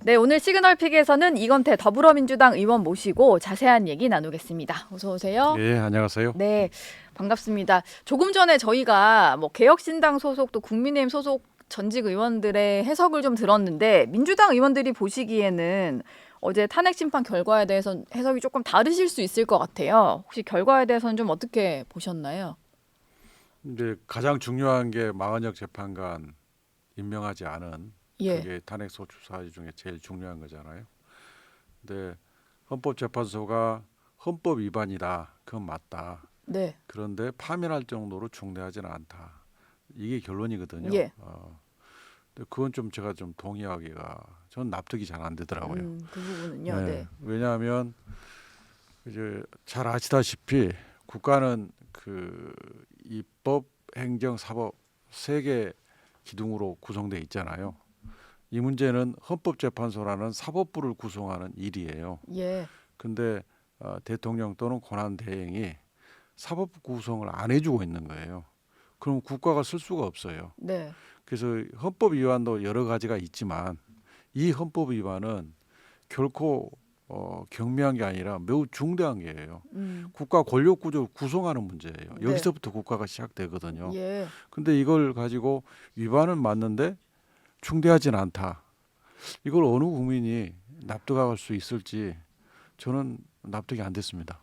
네, 오늘 시그널픽에서는 이건태 더불어민주당 의원 모시고 자세한 얘기 나누겠습니다. 어서 오세요. 예, 안녕하세요. 네, 반갑습니다. 조금 전에 저희가 뭐 개혁신당 소속 또 국민의힘 소속 전직 의원들의 해석을 좀 들었는데 민주당 의원들이 보시기에는 어제 탄핵 심판 결과에 대해서 해석이 조금 다르실 수 있을 것 같아요. 혹시 결과에 대해서는 좀 어떻게 보셨나요? 이제 가장 중요한 게 마은혁 재판관 임명하지 않은 예, 그게 탄핵 소추 사유 중에 제일 중요한 거잖아요. 근데 헌법재판소가 헌법 위반이다. 그건 맞다. 네, 그런데 파면할 정도로 중대하지는 않다. 이게 결론이거든요. 예, 근데 그건 좀 제가 좀 동의하기가 저는 납득이 잘 안 되더라고요. 그 부분은요. 네, 왜냐하면 이제 잘 아시다시피 국가는 그 입법, 행정, 사법 세 개 기둥으로 구성돼 있잖아요. 이 문제는 헌법재판소라는 사법부를 구성하는 일이에요. 예, 근데 대통령 또는 권한대행이 사법부 구성을 안 해주고 있는 거예요. 그럼 국가가 쓸 수가 없어요. 네, 그래서 헌법 위반도 여러 가지가 있지만 이 헌법 위반은 결코 경미한 게 아니라 매우 중대한 게예요. 국가 권력 구조를 구성하는 문제예요. 네, 여기서부터 국가가 시작되거든요. 예. 근데 이걸 가지고 위반은 맞는데 중대하진 않다. 이걸 어느 국민이 납득할 수 있을지 저는 납득이 안 됐습니다.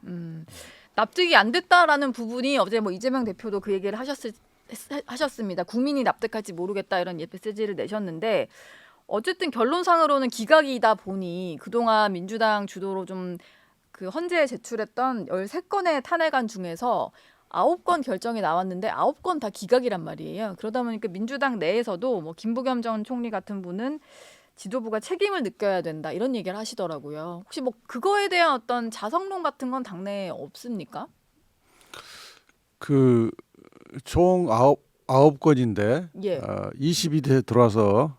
납득이 안 됐다라는 부분이 어제 뭐 이재명 대표도 그 얘기를 하셨습니다. 국민이 납득할지 모르겠다 이런 메시지를 내셨는데 어쨌든 결론상으로는 기각이다 보니 그동안 민주당 주도로 좀 그 헌재에 제출했던 13건의 탄핵안 중에서 9건 결정이 나왔는데 9건 다 기각이란 말이에요. 그러다 보니까 민주당 내에서도 뭐 김부겸 전 총리 같은 분은 지도부가 책임을 느껴야 된다 이런 얘기를 하시더라고요. 혹시 뭐 그거에 대한 어떤 자성론 같은 건 당내에 없습니까? 그 총 아홉 건인데 예, 22대 들어와서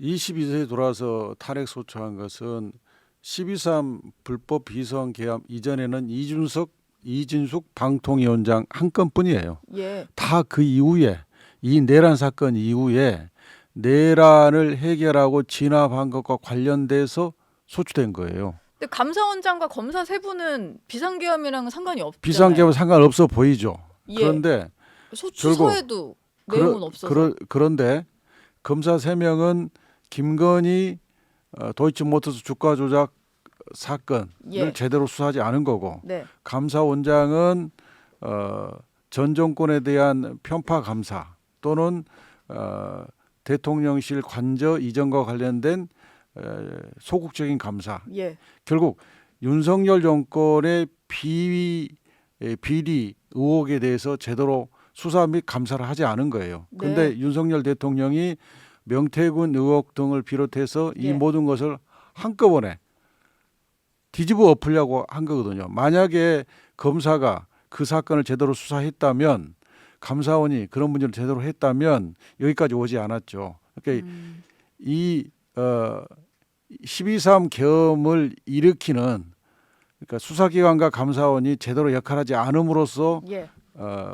22세 돌아서 탄핵 소추한 것은 12.3 불법 비서관 계엄 이전에는 이준숙 방통위원장 한 건뿐이에요. 예. 다 그 이후에 이 내란 사건 이후에 내란을 해결하고 진압한 것과 관련돼서 소추된 거예요. 근데 감사원장과 검사 세 분은 비상계엄이랑은 상관이 없잖아요. 비상계엄은 상관없어 보이죠. 예. 그런데 소추서에도 내용은 없어서. 그런데 검사 3명은 김건희 도이치모터스 주가 조작 사건을 예. 제대로 수사하지 않은 거고 네. 감사원장은 전 정권에 대한 편파 감사 또는 대통령실 관저 이전과 관련된 소극적인 감사. 예. 결국 윤석열 정권의 비리 의혹에 대해서 제대로 수사 및 감사를 하지 않은 거예요. 그런데 네. 윤석열 대통령이 명태균 의혹 등을 비롯해서 이 예. 모든 것을 한꺼번에 뒤집어 엎으려고 한 거거든요. 만약에 검사가 그 사건을 제대로 수사했다면 감사원이 그런 문제를 제대로 했다면 여기까지 오지 않았죠. 그러니까 이 12.3 계엄을 일으키는 그러니까 수사기관과 감사원이 제대로 역할하지 않음으로써 예.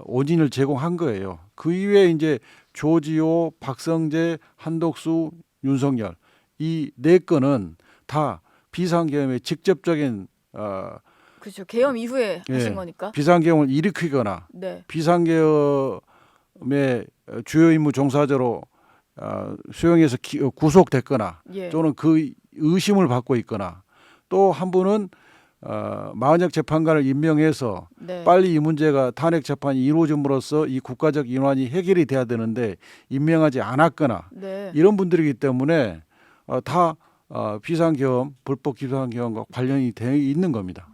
원인을 제공한 거예요. 그 이후에 이제 조지호, 박성재, 한독수, 윤석열 이 4건은 다 비상계엄의 직접적인 그렇죠. 계엄 이후에 하신 예, 거니까. 비상계엄을 일으키거나 네. 비상계엄의 주요 임무 종사자로 수용해서 구속됐거나 예. 또는 그 의심을 받고 있거나 또 한 분은 마은혁 재판관을 임명해서 네. 빨리 이 문제가 탄핵 재판이 이루어짐으로써 이 국가적 인환이 해결이 돼야 되는데 임명하지 않았거나 네. 이런 분들이기 때문에 다 비상계엄, 불법 비상계엄과 관련이 되어 있는 겁니다.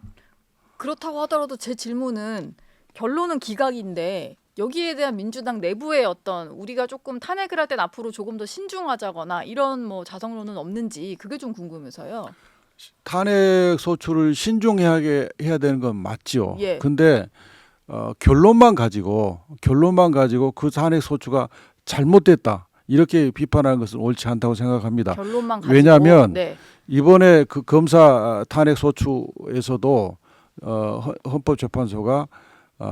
그렇다고 하더라도 제 질문은 결론은 기각인데 여기에 대한 민주당 내부의 어떤 우리가 조금 탄핵을 할 땐 앞으로 조금 더 신중하자거나 이런 뭐 자성론은 없는지 그게 좀 궁금해서요. 탄핵 소추를 신중하게 해야 되는 건 맞죠. 예. 근데 결론만 가지고 그 탄핵 소추가 잘못됐다 이렇게 비판하는 것은 옳지 않다고 생각합니다. 결론만 가지고. 왜냐하면 네. 이번에 그 검사 탄핵 소추에서도 헌법재판소가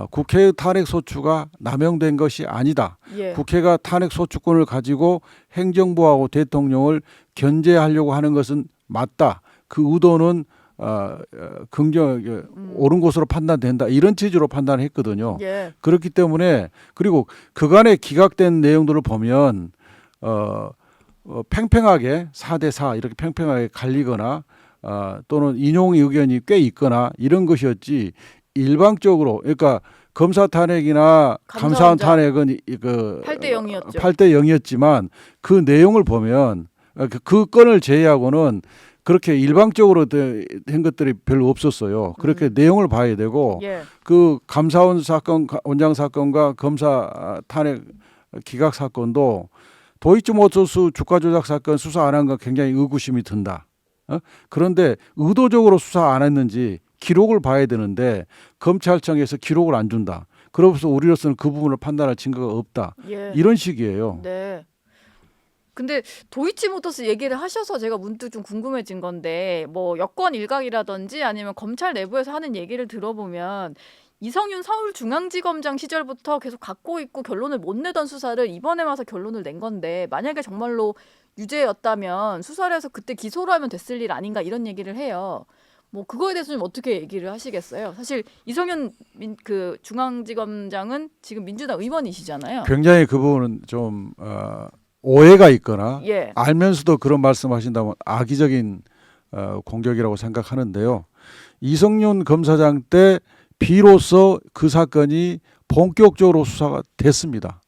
국회 탄핵 소추가 남용된 것이 아니다. 예. 국회가 탄핵 소추권을 가지고 행정부하고 대통령을 견제하려고 하는 것은 맞다. 그 의도는 옳은 것으로 판단된다. 이런 취지로 판단을 했거든요. 예. 그렇기 때문에 그리고 그간에 기각된 내용들을 보면 팽팽하게 4대4 이렇게 팽팽하게 갈리거나 또는 인용 의견이 꽤 있거나 이런 것이었지 일방적으로 그러니까 검사 탄핵이나 감사원 감사원장. 탄핵은 8대 0이었죠. 8대 0이었지만 그 내용을 보면 그 건을 제외하고는 그렇게 일방적으로 된 것들이 별로 없었어요. 그렇게 내용을 봐야 되고 예. 그 감사원 사건 원장 사건과 검사 탄핵 기각 사건도 도이치모터스 주가 조작 사건 수사 안 한 건 굉장히 의구심이 든다. 그런데 의도적으로 수사 안 했는지 기록을 봐야 되는데 검찰청에서 기록을 안 준다. 그러면서 우리로서는 그 부분을 판단할 증거가 없다. 예. 이런 식이에요. 네. 근데 도이치모터스 얘기를 하셔서 제가 문득 좀 궁금해진 건데 뭐 여권 일각이라든지 아니면 검찰 내부에서 하는 얘기를 들어보면 이성윤 서울중앙지검장 시절부터 계속 갖고 있고 결론을 못 내던 수사를 이번에 와서 결론을 낸 건데 만약에 정말로 유죄였다면 수사를 해서 그때 기소를 하면 됐을 일 아닌가 이런 얘기를 해요. 뭐 그거에 대해서 좀 어떻게 얘기를 하시겠어요? 사실 이성윤 그 중앙지검장은 지금 민주당 의원이시잖아요. 굉장히 그 부분은 좀 오해가 있거나 예. 알면서도 그런 말씀하신다면 악의적인 공격이라고 생각하는데요. 이성윤 검사장 때 비로소 그 사건이 본격적으로 수사가 됐습니다.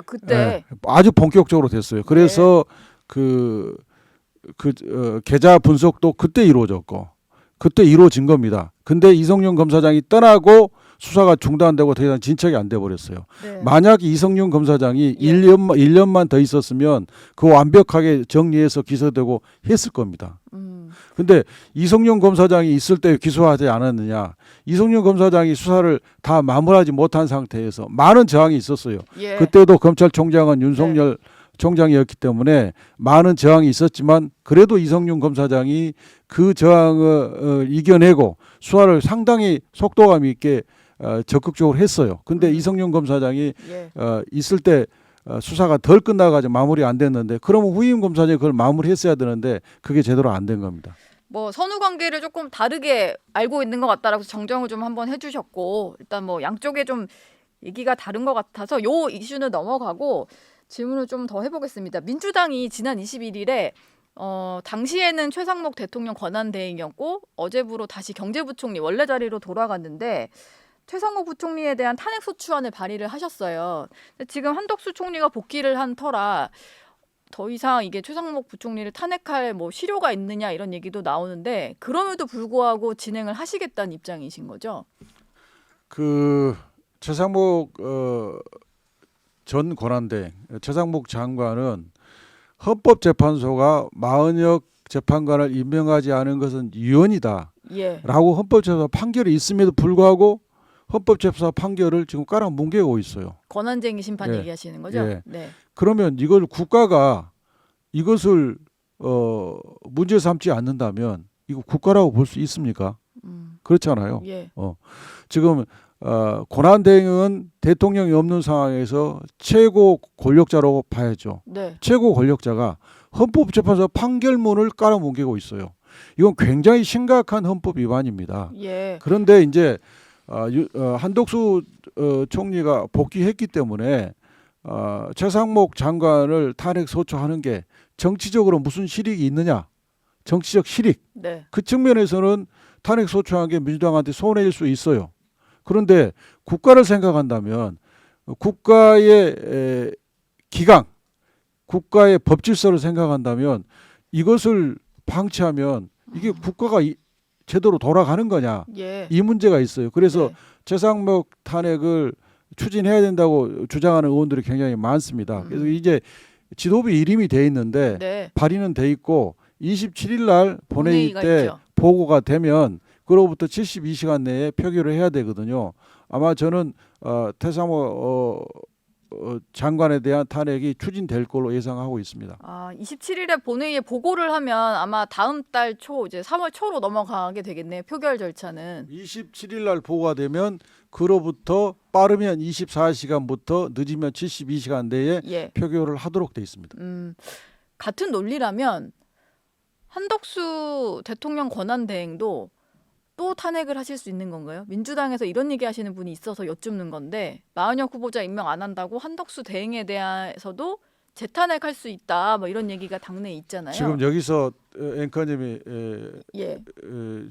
그때 예, 아주 본격적으로 됐어요. 그래서 계좌 분석도 그때 이루어졌고 그때 이루어진 겁니다. 근데 이성윤 검사장이 떠나고 수사가 중단되고 더 이상 진척이 안 돼 버렸어요. 네. 만약 이성윤 검사장이 예. 1년만 더 있었으면 그 완벽하게 정리해서 기소되고 했을 겁니다. 근데 이성윤 검사장이 있을 때 기소하지 않았느냐. 이성윤 검사장이 수사를 다 마무리하지 못한 상태에서 많은 저항이 있었어요. 예. 그때도 검찰총장은 윤석열 총장이었기 때문에 많은 저항이 있었지만 그래도 이성윤 검사장이 그 저항을 이겨내고 수사를 상당히 속도감 있게 적극적으로 했어요. 근데 이성윤 검사장이 예. 있을 때 수사가 덜 끝나가지고 마무리 안 됐는데 그러면 후임 검사장이 그걸 마무리했어야 되는데 그게 제대로 안 된 겁니다. 뭐 선후 관계를 조금 다르게 알고 있는 것 같다라고 정정을 좀 한번 해주셨고 일단 뭐 양쪽에 좀 얘기가 다른 것 같아서 요 이슈는 넘어가고 질문을 좀 더 해보겠습니다. 민주당이 지난 21일에 당시에는 최상목 대통령 권한대행이었고 어제부로 다시 경제부총리 원래 자리로 돌아갔는데 최상목 부총리에 대한 탄핵소추안을 발의를 하셨어요. 근데 지금 한덕수 총리가 복귀를 한 터라 더 이상 이게 최상목 부총리를 탄핵할 뭐 실효가 있느냐 이런 얘기도 나오는데 그럼에도 불구하고 진행을 하시겠다는 입장이신 거죠? 그 최상목 전 권한대행 최상목 장관은 헌법재판소가 40여 재판관을 임명하지 않은 것은 유언이다. 예. 라고 헌법재판소 판결이 있음에도 불구하고 헌법재판소 판결을 지금 깔아뭉개고 있어요. 권한쟁의 심판 예. 얘기하시는 거죠? 예. 네. 그러면 이걸 국가가 이것을 문제 삼지 않는다면 이거 국가라고 볼 수 있습니까? 그렇잖아요. 예. 지금 권한대행은 대통령이 없는 상황에서 최고 권력자라고 봐야죠. 네. 최고 권력자가 헌법재판소 판결문을 깔아뭉개고 있어요. 이건 굉장히 심각한 헌법 위반입니다. 예. 그런데 이제 한덕수 총리가 복귀했기 때문에 최상목 장관을 탄핵 소추하는 게 정치적으로 무슨 실익이 있느냐? 정치적 실익. 네. 그 측면에서는 탄핵 소추한 게 민주당한테 손해일 수 있어요. 그런데 국가를 생각한다면 국가의 기강, 국가의 법 질서를 생각한다면 이것을 방치하면 이게 국가가 제대로 돌아가는 거냐? 예. 이 문제가 있어요. 그래서 네. 최상목 탄핵을 추진해야 된다고 주장하는 의원들이 굉장히 많습니다. 그래서 이제 지도부 이름이 돼 있는데 네. 발의는 돼 있고 27일 날 본회의 본회의가 때 있죠. 보고가 되면 그로부터 72시간 내에 표결을 해야 되거든요. 아마 저는 최상목 장관에 대한 탄핵이 추진될 걸로 예상하고 있습니다. 27일에 본회의에 보고를 하면 아마 다음 달 초 이제 3월 초로 넘어가게 되겠네요. 표결 절차는. 27일 날 보고가 되면 그로부터 빠르면 24시간부터 늦으면 72시간 내에 예. 표결을 하도록 돼 있습니다. 같은 논리라면 한덕수 대통령 권한 대행도 또 탄핵을 하실 수 있는 건가요? 민주당에서 이런 얘기 하시는 분이 있어서 여쭙는 건데 마은혁 후보자 임명 안 한다고 한덕수 대행에 대해서도 재탄핵할 수 있다. 뭐 이런 얘기가 당내에 있잖아요. 지금 여기서 앵커님이 예.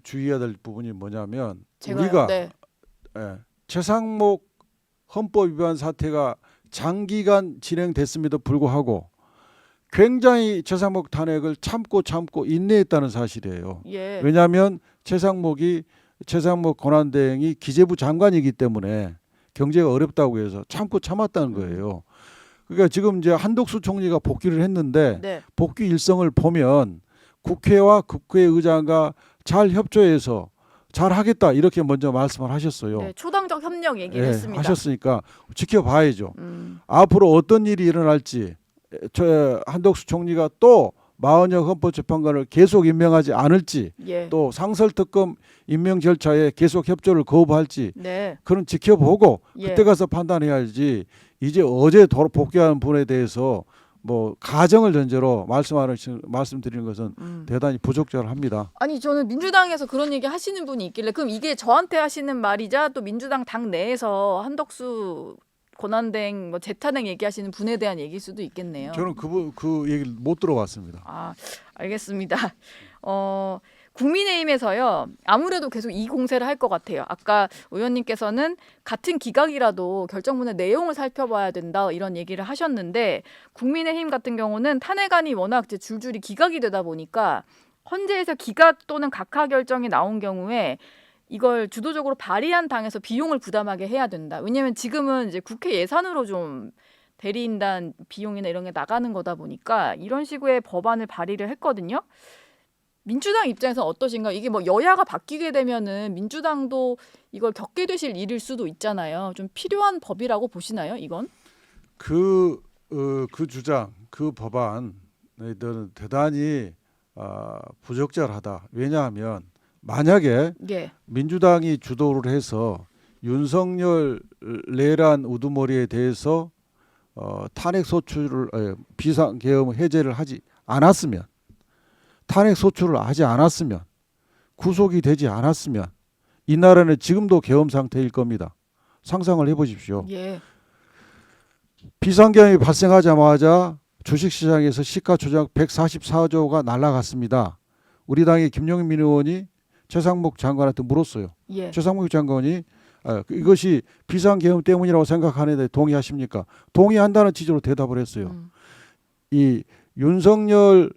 주의해야 될 부분이 뭐냐면 제가요? 우리가 네. 최상목 헌법 위반 사태가 장기간 진행됐음에도 불구하고 굉장히 최상목 탄핵을 참고 인내했다는 사실이에요. 예. 왜냐하면 최상목 권한대행이 기재부 장관이기 때문에 경제가 어렵다고 해서 참았다는 거예요. 그러니까 지금 이제 한덕수 총리가 복귀를 했는데 네. 복귀 일성을 보면 국회와 국회의장과 잘 협조해서 잘 하겠다 이렇게 먼저 말씀을 하셨어요. 네, 초당적 협력 얘기를 했습니다. 하셨으니까 지켜봐야죠. 음. 앞으로 어떤 일이 일어날지 한덕수 총리가 또 마은혁 헌법재판관을 계속 임명하지 않을지 예. 또 상설특검 임명 절차에 계속 협조를 거부할지 네. 그런 지켜보고 예. 그때 가서 판단해야지 이제 어제 복귀한 분에 대해서 뭐 가정을 전제로 말씀드리는 것은 대단히 부적절합니다. 아니 저는 민주당에서 그런 얘기 하시는 분이 있길래 그럼 이게 저한테 하시는 말이자 또 민주당 당 내에서 한덕수 권한대행 뭐 재탄핵 얘기하시는 분에 대한 얘기일 수도 있겠네요. 저는 그 얘기를 못 들어봤습니다. 알겠습니다. 국민의힘에서요 아무래도 계속 이 공세를 할 것 같아요. 아까 의원님께서는 같은 기각이라도 결정문의 내용을 살펴봐야 된다 이런 얘기를 하셨는데 국민의힘 같은 경우는 탄핵안이 워낙 이제 줄줄이 기각이 되다 보니까 헌재에서 기각 또는 각하 결정이 나온 경우에 이걸 주도적으로 발의한 당에서 비용을 부담하게 해야 된다. 왜냐하면 지금은 이제 국회 예산으로 좀 대리인단 비용이나 이런 게 나가는 거다 보니까 이런 식의 법안을 발의를 했거든요. 민주당 입장에서 어떠신가요? 이게 뭐 여야가 바뀌게 되면은 민주당도 이걸 겪게 되실 일일 수도 있잖아요. 좀 필요한 법이라고 보시나요? 이건? 그 주장, 그 법안은 대단히 부적절하다. 왜냐하면 만약에 예. 민주당이 주도를 해서 윤석열 내란 우두머리에 대해서 탄핵 소추를 비상계엄 해제를 하지 않았으면 탄핵 소추를 하지 않았으면 구속이 되지 않았으면 이 나라는 지금도 계엄 상태일 겁니다. 상상을 해보십시오. 예. 비상계엄이 발생하자마자 주식시장에서 시가조작 144조가 날아갔습니다. 우리 당의 김용민 의원이 최상목 장관한테 물었어요. 예. 최상목 장관이 이것이 비상계엄 때문이라고 생각하는데 동의하십니까? 동의한다는 취지로 대답을 했어요. 이 윤석열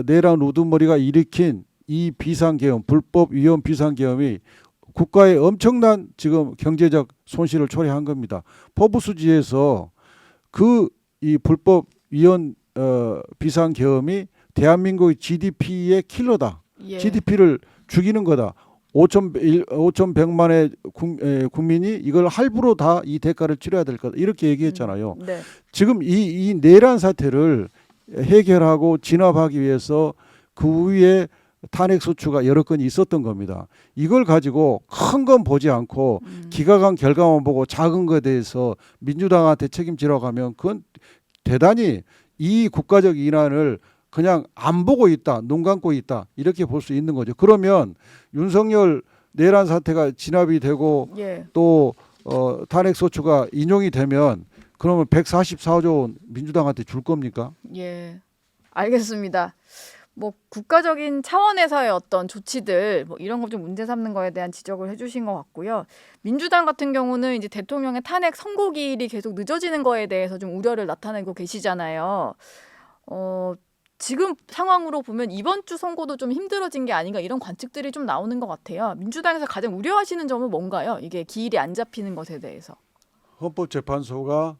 내란 우두머리가 일으킨 이 비상계엄, 불법 위헌 비상계엄이 국가에 엄청난 지금 경제적 손실을 초래한 겁니다. 포브스지에서 이 불법 위헌 비상계엄이 대한민국의 GDP의 킬러다. 예. GDP를 죽이는 거다. 5,100만의 국민이 이걸 할부로 다 이 대가를 치러야 될 거다. 이렇게 얘기했잖아요. 네. 지금 이 내란 사태를 해결하고 진압하기 위해서 그 위에 탄핵 소추가 여러 건이 있었던 겁니다. 이걸 가지고 큰 건 보지 않고 기각한 결과만 보고 작은 것에 대해서 민주당한테 책임지라고 하면 그건 대단히 이 국가적 이난을 그냥 안 보고 있다, 눈 감고 있다 이렇게 볼 수 있는 거죠. 그러면 윤석열 내란 사태가 진압이 되고 예. 또 탄핵 소추가 인용이 되면 그러면 144조 원 민주당한테 줄 겁니까? 예. 알겠습니다. 뭐 국가적인 차원에서의 어떤 조치들 뭐 이런 거 좀 문제 삼는 거에 대한 지적을 해주신 것 같고요. 민주당 같은 경우는 이제 대통령의 탄핵 선고기일이 계속 늦어지는 거에 대해서 좀 우려를 나타내고 계시잖아요. 지금 상황으로 보면 이번 주 선고도 좀 힘들어진 게 아닌가 이런 관측들이 좀 나오는 것 같아요. 민주당에서 가장 우려하시는 점은 뭔가요? 이게 기일이 안 잡히는 것에 대해서. 헌법재판소가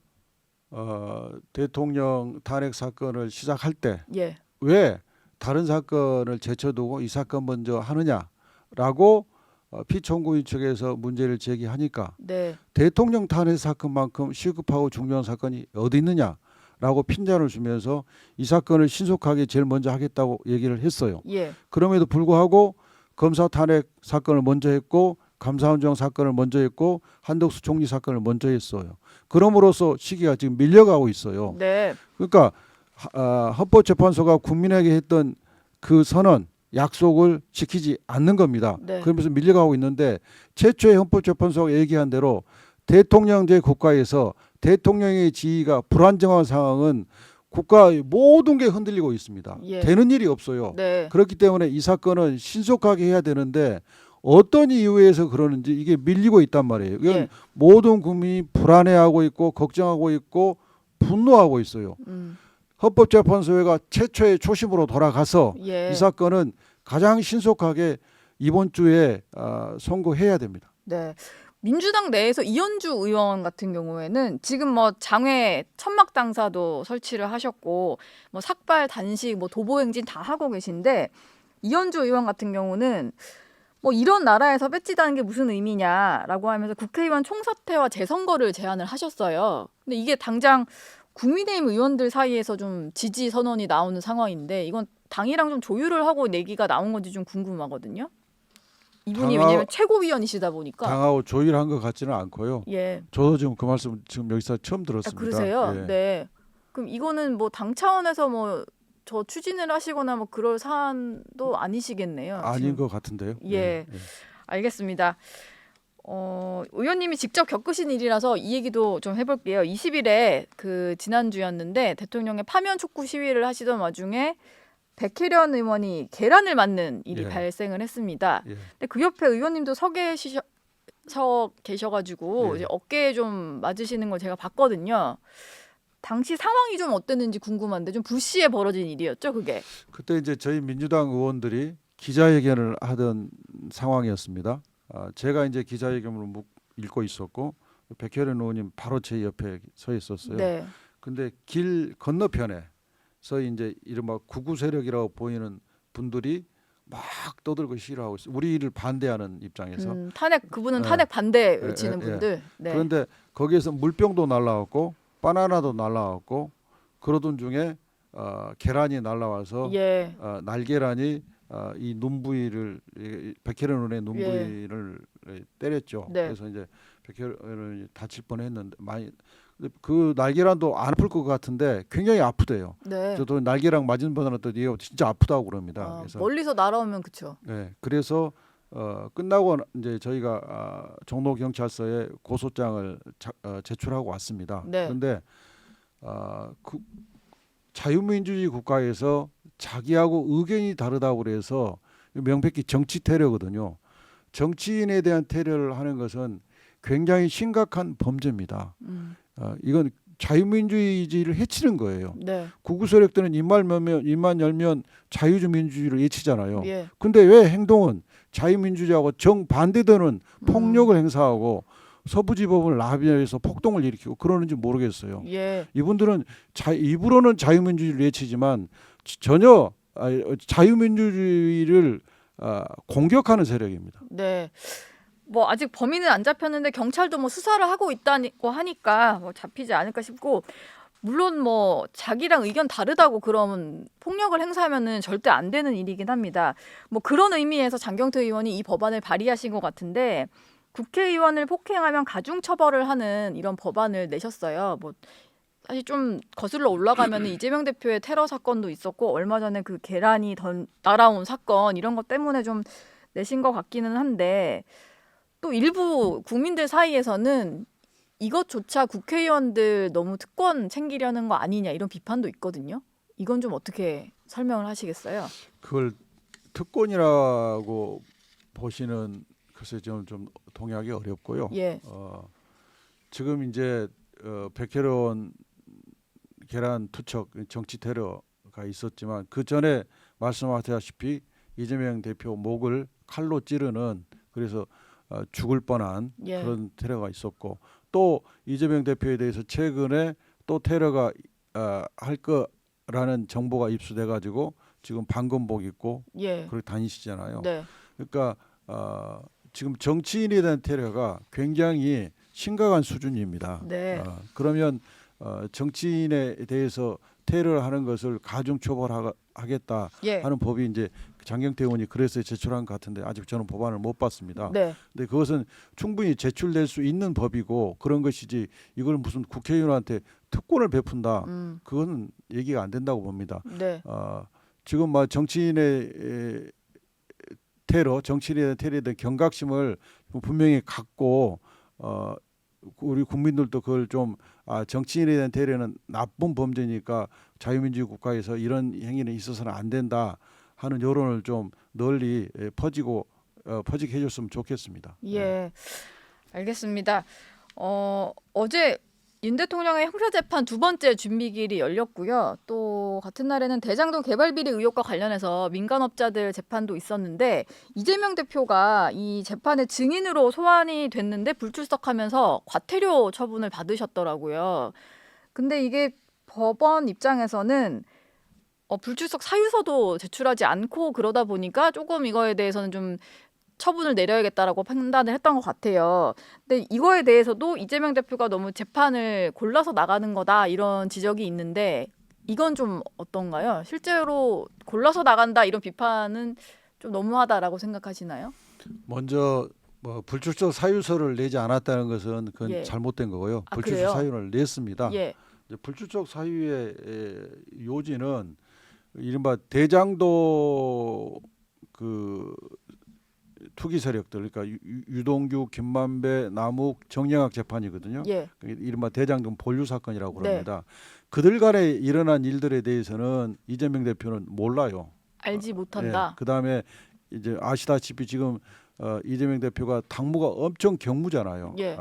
대통령 탄핵 사건을 시작할 때 왜 예. 다른 사건을 제쳐두고 이 사건 먼저 하느냐라고 피청구인 측에서 문제를 제기하니까 네. 대통령 탄핵 사건만큼 시급하고 중요한 사건이 어디 있느냐라고 핀잔을 주면서 이 사건을 신속하게 제일 먼저 하겠다고 얘기를 했어요. 예. 그럼에도 불구하고 검사 탄핵 사건을 먼저 했고 감사원장 사건을 먼저 했고 한덕수 총리 사건을 먼저 했어요. 그럼으로써 시기가 지금 밀려가고 있어요. 네. 그러니까 헌법재판소가 국민에게 했던 그 선언 약속을 지키지 않는 겁니다. 네. 그러면서 밀려가고 있는데 최초의 헌법재판소가 얘기한 대로 대통령제 국가에서 대통령의 지위가 불안정한 상황은 국가의 모든 게 흔들리고 있습니다. 예. 되는 일이 없어요. 네. 그렇기 때문에 이 사건은 신속하게 해야 되는데 어떤 이유에서 그러는지 이게 밀리고 있단 말이에요. 이건 예. 모든 국민이 불안해하고 있고 걱정하고 있고 분노하고 있어요. 헌법재판소가 최초의 초심으로 돌아가서 예. 이 사건은 가장 신속하게 이번 주에 선고해야 됩니다. 네. 민주당 내에서 이현주 의원 같은 경우에는 지금 뭐 장외 천막 당사도 설치를 하셨고 뭐 삭발 단식 뭐 도보 행진 다 하고 계신데 이현주 의원 같은 경우는 뭐 이런 나라에서 배지다는 게 무슨 의미냐라고 하면서 국회의원 총사퇴와 재선거를 제안을 하셨어요. 근데 이게 당장 국민의힘 의원들 사이에서 좀 지지 선언이 나오는 상황인데 이건 당이랑 좀 조율을 하고 내기가 나온 건지 좀 궁금하거든요. 이분이 왜냐면 최고위원이시다 보니까. 당하고 조율한 것 같지는 않고요. 예. 저도 지금 그 말씀 지금 여기서 처음 아, 들었습니다. 그러세요? 예. 네. 그럼 이거는 뭐 당 차원에서 뭐 저 추진을 하시거나 뭐 그럴 사안도 아니시겠네요. 아닌 지금. 것 같은데요. 예. 알겠습니다. 의원님이 직접 겪으신 일이라서 이 얘기도 좀 해볼게요. 20일에 그 지난주였는데 대통령의 파면 촉구 시위를 하시던 와중에 백혜련 의원이 계란을 맞는 일이 예. 발생을 했습니다. 예. 근데 그 옆에 의원님도 서 계셔가지고 예. 이제 어깨에 좀 맞으시는 걸 제가 봤거든요. 당시 상황이 좀 어땠는지 궁금한데 좀 불시에 벌어진 일이었죠, 그게. 그때 이제 저희 민주당 의원들이 기자회견을 하던 상황이었습니다. 제가 이제 기자회견을 읽고 있었고 백혜련 의원님 바로 제 옆에 서 있었어요. 네. 근데 길 건너편에서 이제 이른바 구구 세력이라고 보이는 분들이 막 떠들고 시위하고 있어요. 우리를 반대하는 입장에서. 그분은 예. 탄핵 반대 예, 외치는 예, 예. 분들. 네. 그런데 거기에서 물병도 날라왔고 바나나도 날라왔고 그러던 중에 계란이 날라와서 예. 날계란이 이 눈 부위를 백혜련 의원의 눈 부위를 때렸죠. 네. 그래서 이제 백혜련 의원이 다칠 뻔했는데 많이 그 날계란도 안 아플 것 같은데 굉장히 아프대요. 네. 저도 날계란 맞은 분한테 얘가 진짜 아프다고 그럽니다. 그래서 멀리서 날아오면 그쵸. 네, 그래서 끝나고 이제 저희가 종로 경찰서에 고소장을 제출하고 왔습니다. 네. 그런데 자유민주주의 국가에서 자기하고 의견이 다르다고 그래서 명백히 정치 테러거든요. 정치인에 대한 테러를 하는 것은 굉장히 심각한 범죄입니다. 이건 자유민주주의를 해치는 거예요. 네. 구구 세력들은 입만 열면 자유민주주의를 외치잖아요. 예. 근데 왜 행동은 자유민주주의하고 정반대되는 폭력을 행사하고 서부지법을 나비해서 폭동을 일으키고 그러는지 모르겠어요. 예. 이분들은 입으로는 자유민주주의를 외치지만 전혀 자유민주주의를 공격하는 세력입니다. 네. 뭐 아직 범인은 안 잡혔는데 경찰도 뭐 수사를 하고 있다고 하니까 뭐 잡히지 않을까 싶고 물론 뭐 자기랑 의견 다르다고 그러면 폭력을 행사하면은 절대 안 되는 일이긴 합니다. 뭐 그런 의미에서 장경태 의원이 이 법안을 발의하신 것 같은데 국회의원을 폭행하면 가중 처벌을 하는 이런 법안을 내셨어요. 뭐 사실 좀 거슬러 올라가면은 이재명 대표의 테러 사건도 있었고 얼마 전에 그 계란이 날아온 사건 이런 것 때문에 좀 내신 것 같기는 한데 또 일부 국민들 사이에서는 이것조차 국회의원들 너무 특권 챙기려는 거 아니냐 이런 비판도 있거든요. 이건 좀 어떻게 설명을 하시겠어요? 그걸 특권이라고 보시는 글쎄 좀 동의하기 어렵고요. 예. 지금 이제 백혜련 계란 투척 정치 테러가 있었지만 그 전에 말씀하셨다시피 이재명 대표 목을 칼로 찌르는 그래서 죽을 뻔한 예. 그런 테러가 있었고 또 이재명 대표에 대해서 최근에 또 테러가 할 거라는 정보가 입수돼 가지고 지금 방검복 입고 예. 그렇게 다니시잖아요. 네. 그러니까 지금 정치인에 대한 테러가 굉장히 심각한 수준입니다. 네. 그러면 정치인에 대해서 테러를 하는 것을 가중 처벌하겠다 예. 하는 법이 이제 장경태 의원이 그래서 제출한 것 같은데 아직 저는 법안을 못 봤습니다. 네. 근데 그것은 충분히 제출될 수 있는 법이고 그런 것이지 이걸 무슨 국회의원한테 특권을 베푼다. 그거는 얘기가 안 된다고 봅니다. 네. 지금 막 정치인의 테러, 정치인에 대한 테러에 대한 경각심을 분명히 갖고 우리 국민들도 그걸 좀 정치인에 대한 테러는 나쁜 범죄니까 자유민주주의 국가에서 이런 행위는 있어서는 안 된다 하는 여론을 좀 널리 퍼지게 해줬으면 좋겠습니다. 예. 알겠습니다. 어제 윤 대통령의 형사재판 두 번째 준비기일이 열렸고요. 또 같은 날에는 대장동 개발 비리 의혹과 관련해서 민간업자들 재판도 있었는데 이재명 대표가 이 재판의 증인으로 소환이 됐는데 불출석하면서 과태료 처분을 받으셨더라고요. 근데 이게 법원 입장에서는 불출석 사유서도 제출하지 않고 그러다 보니까 조금 이거에 대해서는 좀 처분을 내려야겠다라고 판단을 했던 것 같아요. 근데 이거에 대해서도 이재명 대표가 너무 재판을 골라서 나가는 거다 이런 지적이 있는데 이건 좀 어떤가요? 실제로 골라서 나간다 이런 비판은 좀 너무하다라고 생각하시나요? 먼저 불출석 사유서를 내지 않았다는 것은 그건 예. 잘못된 거고요. 아, 불출석 그래요? 사유를 냈습니다. 예. 이제 불출석 사유의 요지는 이른바 대장도 그 투기 세력들 그러니까 유동규, 김만배, 남욱, 정영학 재판이거든요. 예. 이른바 대장동 본류 사건이라고 네. 합니다. 그들 간에 일어난 일들에 대해서는 이재명 대표는 몰라요. 알지 못한다. 그다음에 이제 아시다시피 지금 이재명 대표가 당무가 엄청 경무잖아요. 예.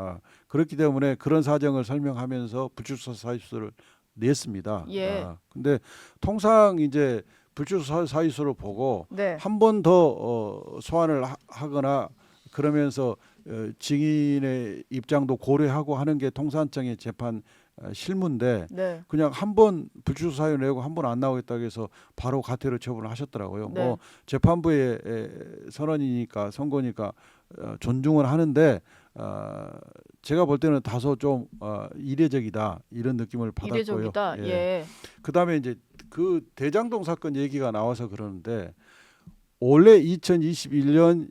그렇기 때문에 그런 사정을 설명하면서 불출석 사유서를 냈습니다. 예. 근데 통상 이제 불출석 사유서를 보고 네. 한 번 더 소환을 하거나 그러면서 증인의 입장도 고려하고 하는 게 통상적인 재판 실무인데 네. 그냥 한 번 불출석 사유 내고 한 번 안 나오겠다고 해서 바로 가태료 처분을 하셨더라고요. 네. 뭐 재판부의 선언이니까 선고니까 존중을 하는데 제가 볼 때는 다소 좀 이례적이다 이런 느낌을 받았고요. 이례적이다. 예. 그다음에 이제 그 대장동 사건 얘기가 나와서 그러는데 올해 2021년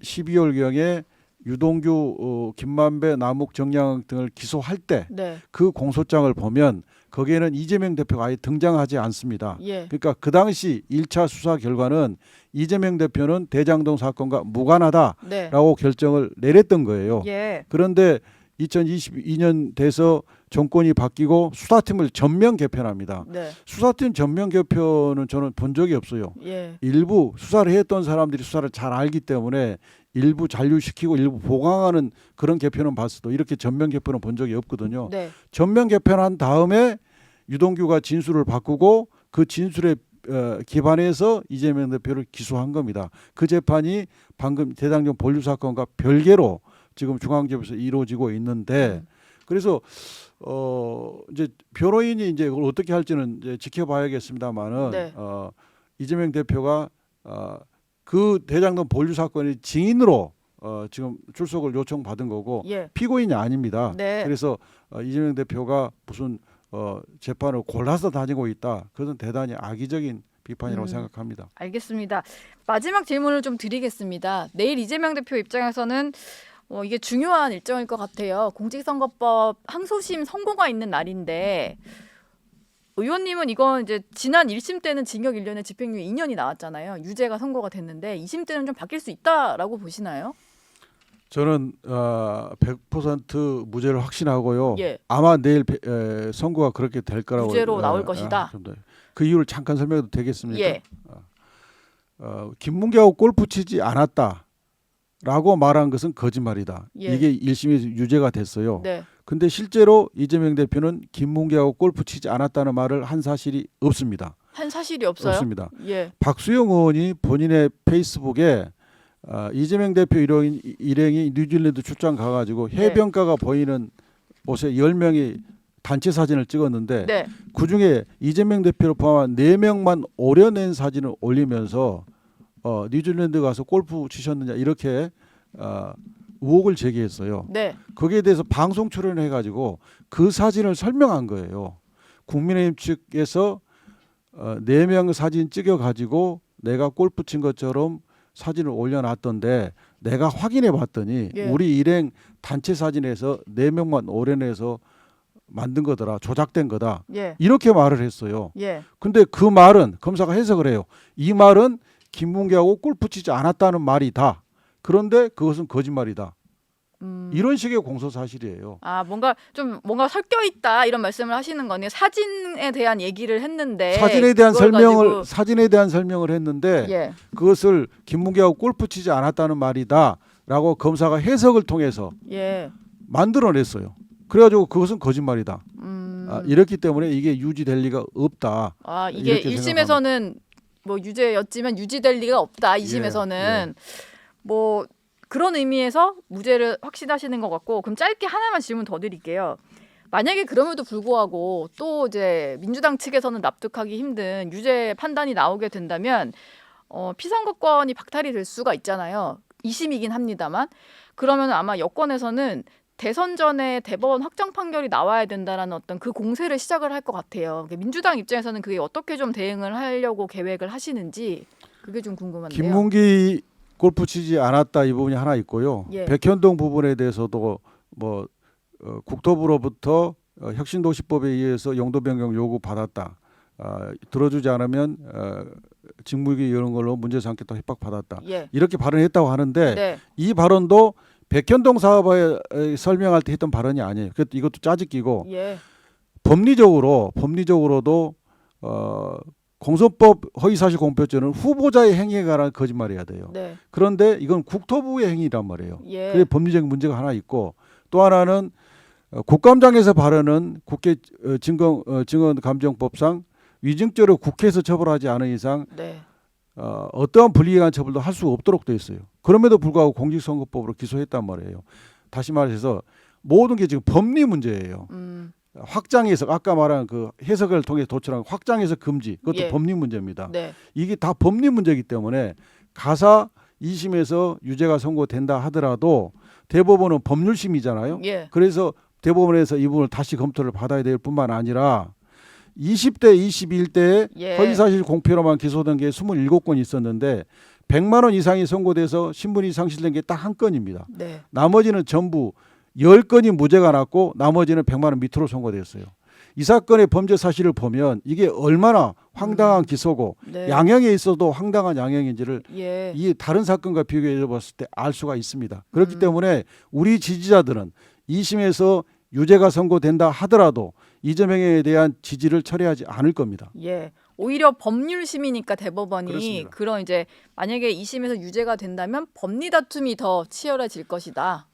12월경에 유동규, 김만배, 남욱, 정양 등을 기소할 때 네. 그 공소장을 보면 거기에는 이재명 대표가 아예 등장하지 않습니다. 예. 그러니까 그 당시 1차 수사 결과는 이재명 대표는 대장동 사건과 무관하다라고 네. 결정을 내렸던 거예요. 예. 그런데 2022년 돼서 정권이 바뀌고 수사팀을 전면 개편합니다. 네. 수사팀 전면 개편은 저는 본 적이 없어요. 예. 일부 수사를 했던 사람들이 수사를 잘 알기 때문에 일부 잔류시키고 일부 보강하는 그런 개편은 봤어도 이렇게 전면 개편은 본 적이 없거든요. 네. 전면 개편한 다음에 유동규가 진술을 바꾸고 그 진술에 기반해서 이재명 대표를 기소한 겁니다. 그 재판이 방금 대장동 본류 사건과 별개로 지금 중앙지법에서 이루어지고 있는데 그래서 이제 변호인이 이제 그걸 어떻게 할지는 이제 지켜봐야겠습니다만은 네. 이재명 대표가 그 대장동 본류 사건의 증인으로 지금 출석을 요청받은 거고 예. 피고인이 아닙니다. 네. 그래서 이재명 대표가 무슨 재판을 골라서 다니고 있다. 그것은 대단히 악의적인 비판이라고 생각합니다. 알겠습니다. 마지막 질문을 좀 드리겠습니다. 내일 이재명 대표 입장에서는 이게 중요한 일정일 것 같아요. 공직선거법 항소심 선고가 있는 날인데 의원님은 이건 이제 지난 1심 때는 징역 1년에 집행유예 2년이 나왔잖아요. 유죄가 선고가 됐는데 2심 때는 좀 바뀔 수 있다라고 보시나요? 저는 100% 무죄를 확신하고요. 예. 아마 내일 선고가 그렇게 될 거라고 무죄로 나올 것이다. 그 이유를 잠깐 설명해도 되겠습니까? 예. 김문기하고 골프 치지 않았다라고 말한 것은 거짓말이다. 예. 이게 1심에서 유죄가 됐어요. 네. 근데 실제로 이재명 대표는 김문기하고 골프 치지 않았다는 말을 한 사실이 없습니다. 한 사실이 없어요? 없습니다. 예. 박수영 의원이 본인의 페이스북에 이재명 대표 일행이 뉴질랜드 출장 가가지고 해변가가 보이는 곳에 10명이 단체 사진을 찍었는데 그중에 이재명 대표를 포함한 4명만 오려낸 사진을 올리면서 뉴질랜드 가서 골프 치셨느냐 이렇게 의혹을 제기했어요. 네. 거기에 대해서 방송 출연해가지고 그 사진을 설명한 거예요. 국민의힘 측에서 4명 사진 찍어가지고 내가 골프 친 것처럼 사진을 올려놨던데 내가 확인해 봤더니 예. 우리 일행 단체 사진에서 4명만 오려내서 만든 거더라. 조작된 거다. 예. 이렇게 말을 했어요. 예. 근데 그 말은 검사가 해석을 해요. 이 말은 김문기하고 골프 치지 않았다는 말이다. 그런데 그것은 거짓말이다. 이런 식의 공소 사실이에요. 아, 뭔가 섞여 있다 이런 말씀을 하시는 거네요. 사진에 대한 얘기를 했는데 사진에 대한 그걸 설명을 했는데 예. 그것을 김문기하고 골프 치지 않았다는 말이다라고 검사가 해석을 통해서 예. 만들어냈어요. 그래가지고 그것은 거짓말이다. 음. 이렇기 때문에 이게 유지될 리가 없다. 아, 이게 이렇게 1심에서는 뭐 유죄였지만 유지될 리가 없다. 2심에서는 예. 뭐 그런 의미에서 무죄를 확신하시는 것 같고, 그럼 짧게 하나만 질문 더 드릴게요. 만약에 그럼에도 불구하고 또 이제 민주당 측에서는 납득하기 힘든 유죄 판단이 나오게 된다면 피선거권이 박탈이 될 수가 있잖아요. 2심이긴 합니다만. 그러면 아마 여권에서는 대선 전에 대법원 확정 판결이 나와야 된다라는 어떤 그 공세를 시작을 할 것 같아요. 민주당 입장에서는 그게 어떻게 좀 대응을 하려고 계획을 하시는지 그게 좀 궁금한데요. 김문기 골프 치지 않았다 이 부분이 하나 있고요. 예. 백현동 부분에 대해서도 뭐 국토부로부터 혁신도시법에 의해서 용도 변경 요구 받았다. 들어주지 않으면 직무유기 이런 걸로 문제 삼겠다 협박 받았다. 예. 이렇게 발언했다고 하는데 네. 이 발언도 백현동 사업에 설명할 때 했던 발언이 아니에요. 이것도 짜집기고 예. 법리적으로도 공소법 허위사실 공표죄는 후보자의 행위에 관한 거짓말이어야 돼요. 네. 그런데 이건 국토부의 행위란 말이에요. 예. 그게 법리적인 문제가 하나 있고 또 하나는 국감장에서 발언은 국회 증언감정법상 위증죄로 국회에서 처벌하지 않은 이상 네. 어떠한 불이익한 처벌도 할 수 없도록 돼 있어요. 그럼에도 불구하고 공직선거법으로 기소했단 말이에요. 다시 말해서 모든 게 지금 법리 문제예요. 확장해서 아까 말한 그 해석을 통해 도출한 확장해서 금지 그것도 예. 법리 문제입니다. 네. 이게 다 법리 문제이기 때문에 가사 2심에서 유죄가 선고된다 하더라도 대법원은 법률심이잖아요. 예. 그래서 대법원에서 이 부분을 다시 검토를 받아야 될 뿐만 아니라 20대, 21대에 예. 허위사실 공표로만 기소된 게 27건이 있었는데 100만 원 이상이 선고돼서 신분이 상실된 게 딱 한 건입니다. 네. 나머지는 전부 10건이 무죄가 났고 나머지는 100만 원 밑으로 선고됐어요. 이 사건의 범죄 사실을 보면 이게 얼마나 황당한 기소고 네. 양형에 있어도 황당한 양형인지를 예. 이 다른 사건과 비교해 봤을 때 알 수가 있습니다. 그렇기 때문에 우리 지지자들은 2심에서 유죄가 선고된다 하더라도 이재명에 대한 지지를 철회하지 않을 겁니다. 예. 오히려 법률심이니까 대법원이 그렇습니다. 그런 이제 만약에 2심에서 유죄가 된다면 법리 다툼이 더 치열해질 것이다.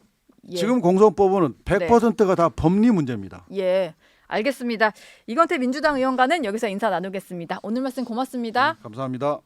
예. 지금 공소법은 100%가 다 법리 문제입니다. 예. 알겠습니다. 이건태 민주당 의원과는 여기서 인사 나누겠습니다. 오늘 말씀 고맙습니다. 감사합니다.